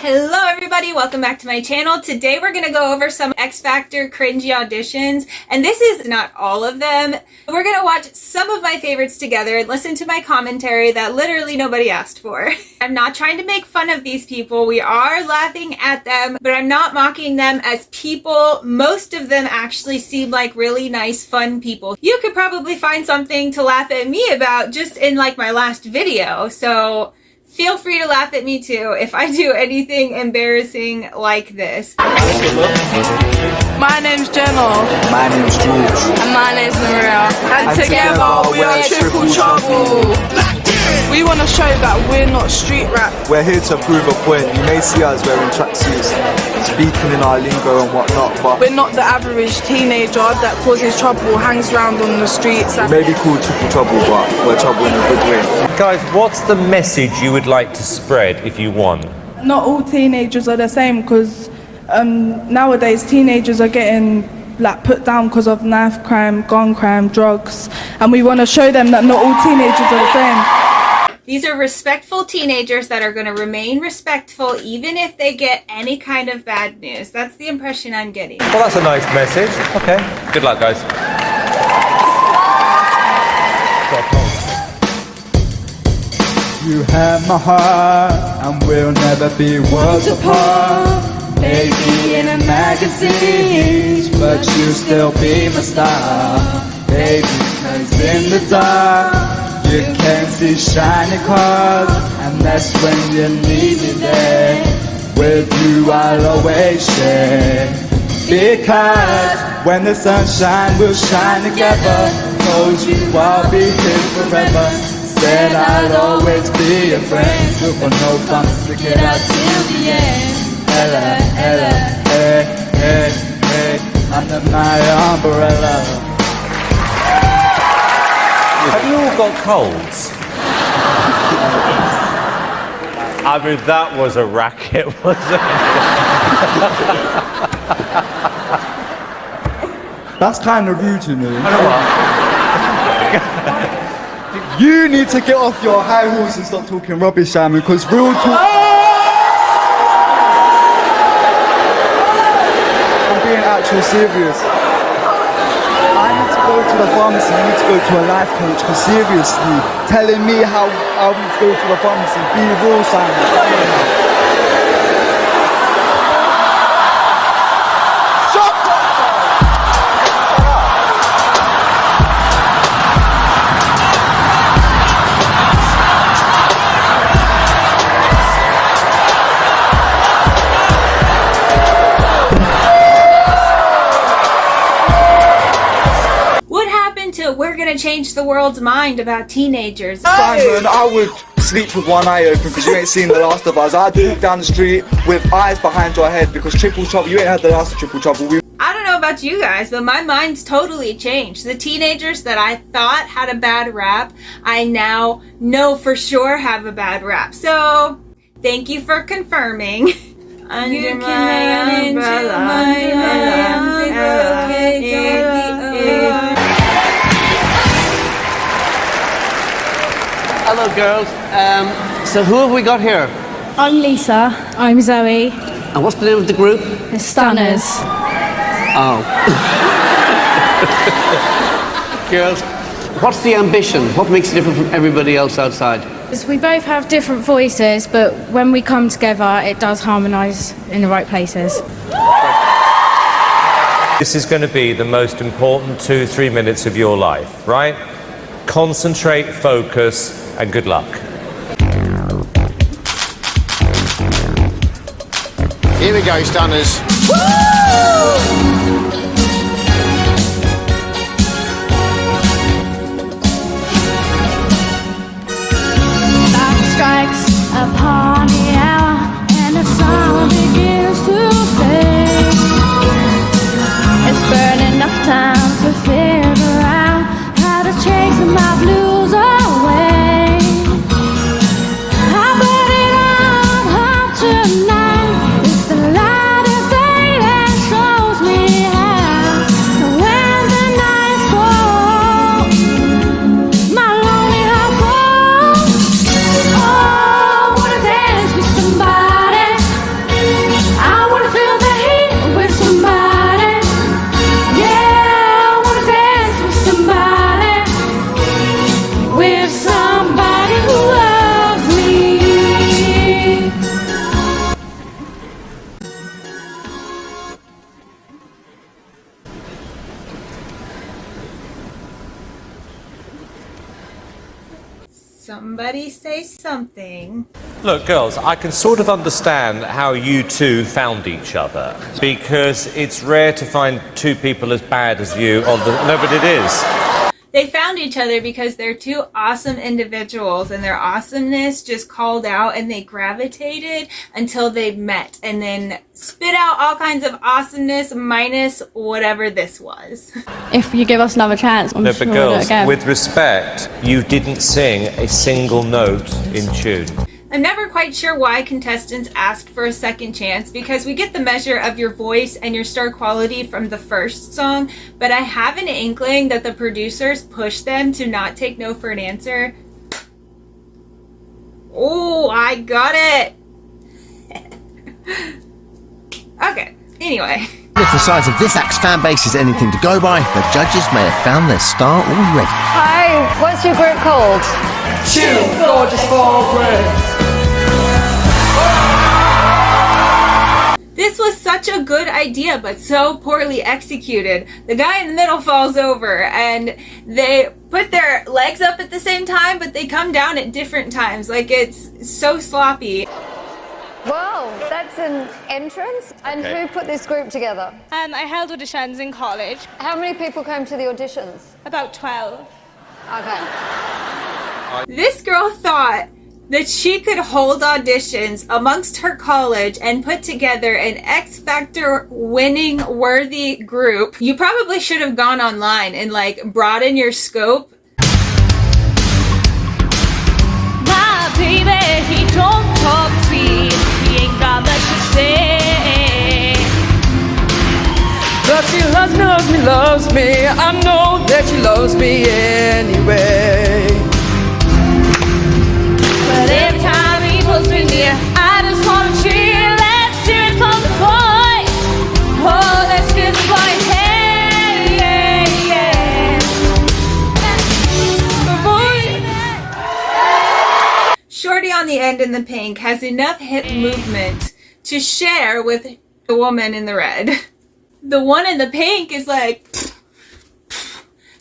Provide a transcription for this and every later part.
Hello everybody, welcome back to my channel. Today we're going to go over some Xfactor cringy auditions, and this is not all of them. We're going to watch some of my favorites together and listen to my commentary that literally nobody asked for. I'm not trying to make fun of these people. We are laughing at them, but I'm not mocking them as people. Most of them actually seem like really nice, fun people. You could probably find something to laugh at me about just in like my last video, so feel free to laugh at me too if I do anything embarrassing like this. My name's Jenna. My name's George. And my name's Maria. And together we are Triple Trouble. We want to show that we're not street rap. We're here to prove a point. You may see us wearing tracksuits, speaking in our lingo and whatnot, but we're not the average teenager that causes trouble, hangs around on the streets. We may be called Triple Trouble, but we're trouble in a good way. Guys, what's the message you would like to spread if you won? Not all teenagers are the same, because nowadays teenagers are getting put down because of knife crime, gun crime, drugs, and we want to show them that not all teenagers are the same. These are respectful teenagers that are going to remain respectful even if they get any kind of bad news. That's the impression I'm getting. Well, that's a nice message. Okay. Good luck, guys. You have my heart, and we'll never be worlds apart. Maybe in a magazine, but you still be my star. Baby, 'cause in the dark you can see shiny cars, and that's when you need me there. With you I'll always share, because when the sunshine will shine together, told you I'll be here forever. Said I'll always be a friend, with no bumps to get out till the end. Ella, Ella, hey, hey, hey, under my umbrella. Have you all got colds? I mean, that was a racket, wasn't it? That's kind of rude to me. I know what? You need to get off your high horse and stop talking rubbish, Simon, because real talk... I'm being actually serious. I need to go to the pharmacy, you need to go to a life coach, because seriously, telling me how I need to go to the pharmacy, be real, Simon. We're gonna change the world's mind about teenagers. Simon, I would sleep with one eye open because you ain't seen The Last of Us. I'd walk down the street with eyes behind your head because Triple Trouble, you ain't had the last of Triple Trouble. I don't know about you guys, but my mind's totally changed. The teenagers that I thought had a bad rap, I now know for sure have a bad rap. So, thank you for confirming. Under my umbrella. Hello girls, so who have we got here? I'm Lisa. I'm Zoe. And what's the name of the group? The Stannis. Oh. Girls, what's the ambition? What makes it different from everybody else outside? We both have different voices, but when we come together, it does harmonise in the right places. This is going to be the most important 2-3 minutes of your life, right? Concentrate, focus, and good luck. Here we go, Stannis. Clock strikes upon the hour, and the sun begins to fade. It's burned enough time to figure out how to chase my blues away. I put it on tonight. It's the light of day that shows me Somebody say something. Look, girls, I can sort of understand how you two found each other, because it's rare to find two people as bad as you on the... No, but it is. They found each other because they're two awesome individuals, and their awesomeness just called out, and they gravitated until they met, and then spit out all kinds of awesomeness minus whatever this was. If you give us another chance, I'm No, sure but we'll do it girls, again. with respect, you didn't sing a single note in tune. I'm never quite sure why contestants asked for a second chance, because we get the measure of your voice and your star quality from the first song, but I have an inkling that the producers pushed them to not take no for an answer. Oh, I got it! Okay, anyway. If the size of this act's fan base is anything to go by, the judges may have found their star already. Hi, what's your group called? Two gorgeous forwards. This was such a good idea, but so poorly executed. The guy in the middle falls over, and they put their legs up at the same time, but they come down at different times. Like, it's so sloppy. Whoa, that's an entrance. And Okay. who put this group together? I held auditions in college, How many people came to the auditions? about 12. Okay. This girl thought that she could hold auditions amongst her college and put together an Xfactor winning worthy group. You probably should have gone online and like broaden your scope. My baby, he don't talk sweet. He ain't got much to say. But she loves me, I know that she loves me anyway. But every time he pulls me near, I just wanna cheer. Let's hear it from the boys. Oh, let's hear the boys. Hey, yeah, yeah. The boys. Shorty on the end in the pink has enough hip movement to share with the woman in the red. The one in the pink is like,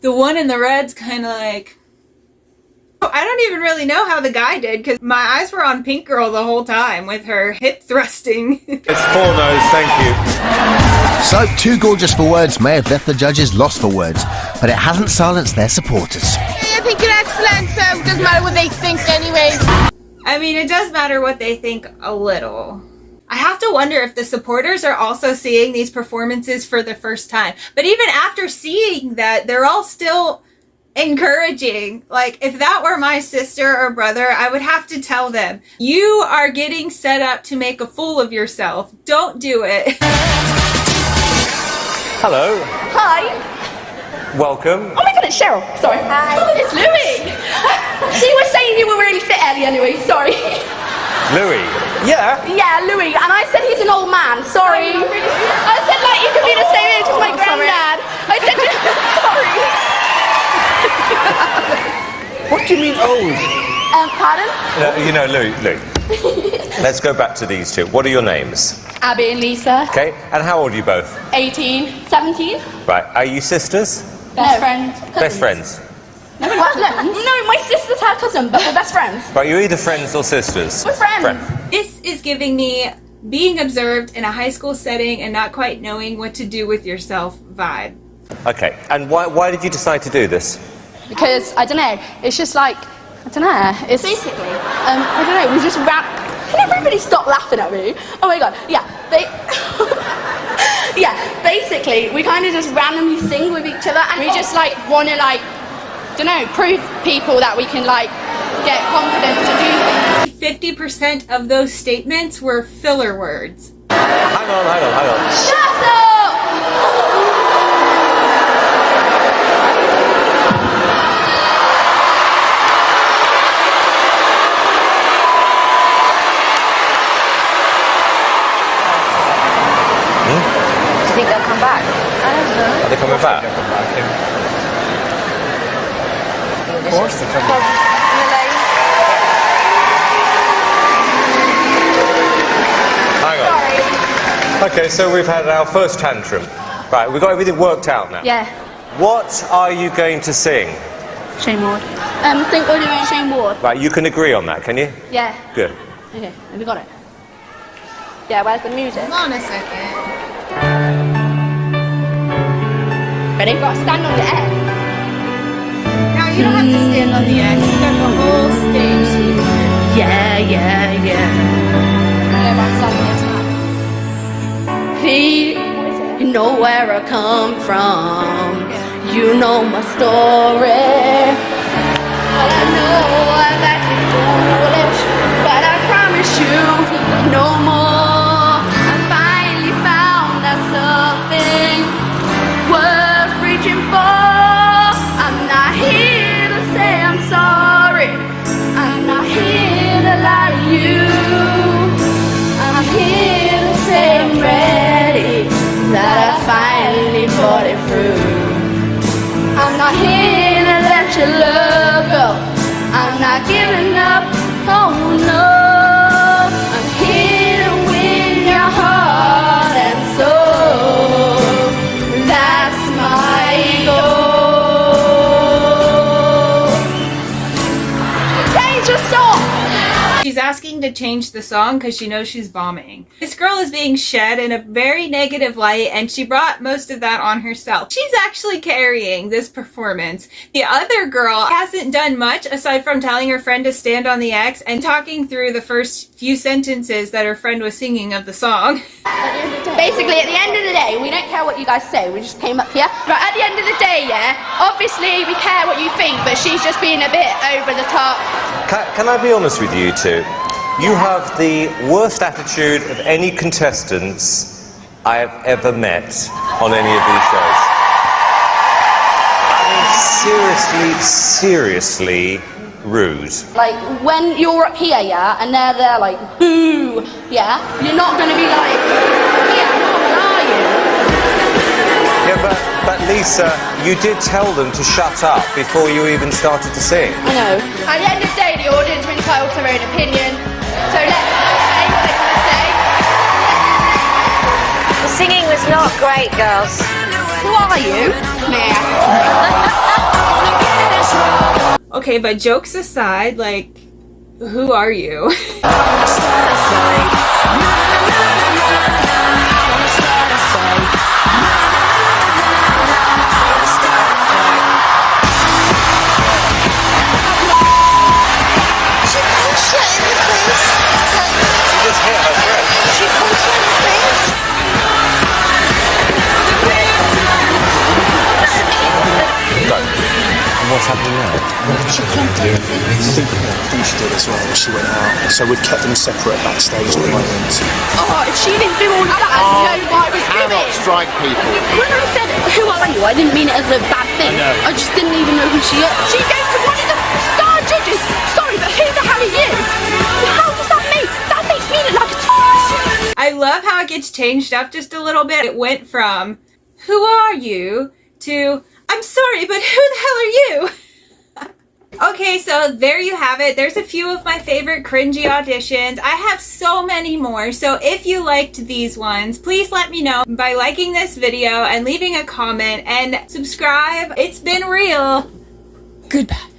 the one in the red's kind of like, I don't even really know how the guy did, because my eyes were on Pink Girl the whole time with her hip thrusting. It's 4 no's, thank you. So, too gorgeous for words may have left the judges lost for words, but it hasn't silenced their supporters. I think you're excellent, so it doesn't matter what they think anyways. I mean, it does matter what they think a little. I have to wonder if the supporters are also seeing these performances for the first time. But even after seeing that, they're all still encouraging. Like, if that were my sister or brother, I would have to tell them, you are getting set up to make a fool of yourself. Don't do it. Hello. Hi. Welcome. Oh my god, it's Cheryl. Sorry. Hi. Oh, it's Louis. She was saying you were really fit earlier anyway. Sorry. Louis. Yeah. Yeah, Louis. And I said he's an old man. Sorry. I said like you could be the same age as my granddad. I said sorry. What do you mean old? Pardon? You know, Louis. Let's go back to these two. What are your names? Abby and Lisa. Okay. And how old are you both? 18, 17. Right. Are you sisters? Best friends. Best friends. No, my sister's her cousin, but we're best friends. Right. You're either friends or sisters. We're friends. This is giving me being observed in a high school setting and not quite knowing what to do with yourself vibe. Okay. And why did you decide to do this? Because, I don't know, it's just like, I don't know, it's... Basically. I don't know, we just rap... Can everybody stop laughing at me? Oh my god, yeah, yeah, basically, we kind of just randomly sing with each other, and we just, like, want to, like, don't know, prove people that we can, like, get confidence to do things. 50% of those statements were filler words. Hang on. Shut up! Do you think they'll come back? I don't know. Are they coming back? Of course they're coming back. Hang on. Okay, so we've had our first tantrum. Right, we've got everything worked out now. Yeah. What are you going to sing? Shane Ward. I think we're doing Shane Ward. Right, you can agree on that, can you? Yeah. Good. Okay, have you got it? Yeah, where's the music? Hold on a second. Ready? You've got to stand on the X. No, you don't have to stand on the X. You got the whole stage, sweetheart. Yeah. Please, you know where I come from. You know my story. But I know I've acted foolish. But I promise you, no more. I finally found that something worth reaching for. I'm not here to say I'm sorry. I'm not here to lie to you. I'm here to say I'm ready, that I finally fought it through. I'm not here to let your love go. I'm not giving up, oh no. I'm here to win your heart and soul. That's my goal. Change your song. She's asking to change the song because she knows she's bombing. This girl is being shed in a very negative light, and she brought most of that on herself. She's actually carrying this performance. The other girl hasn't done much aside from telling her friend to stand on the X and talking through the first few sentences that her friend was singing of the song. Basically, at the end of the day, we don't care what you guys say. We just came up here. Right, at the end of the day, yeah, obviously we care what you think, but she's just being a bit over the top. Can I be honest with you two? You have the worst attitude of any contestants I have ever met on any of these shows. I mean, seriously rude. Like, when you're up here, yeah, and they're there like, boo, yeah, you're not going to be like, yeah, what are you? Yeah, but Lisa, you did tell them to shut up before you even started to sing. I know. At the end of the day, the audience are entitled to their own opinion, so let them say what they want to say. The singing was not great, girls. Who are you? Nah. Okay, but jokes aside, like, who are you? What's happening now? She pumped her. I think she did as well. She went out. So we've kept them separate backstage at the moment. Oh, if she didn't do all that, I know what I was doing. Cannot strike people. When I said, who are you, I didn't mean it as a bad thing. I just didn't even know who she is. She goes to one of the star judges. Sorry, but who the hell are you? How does that make? That makes me look like a I love how it gets changed up just a little bit. It went from, who are you, to, I'm sorry, but who the hell are you? Okay, so there you have it. There's a few of my favorite cringy auditions. I have so many more, so if you liked these ones, please let me know by liking this video and leaving a comment and subscribe. It's been real. Goodbye.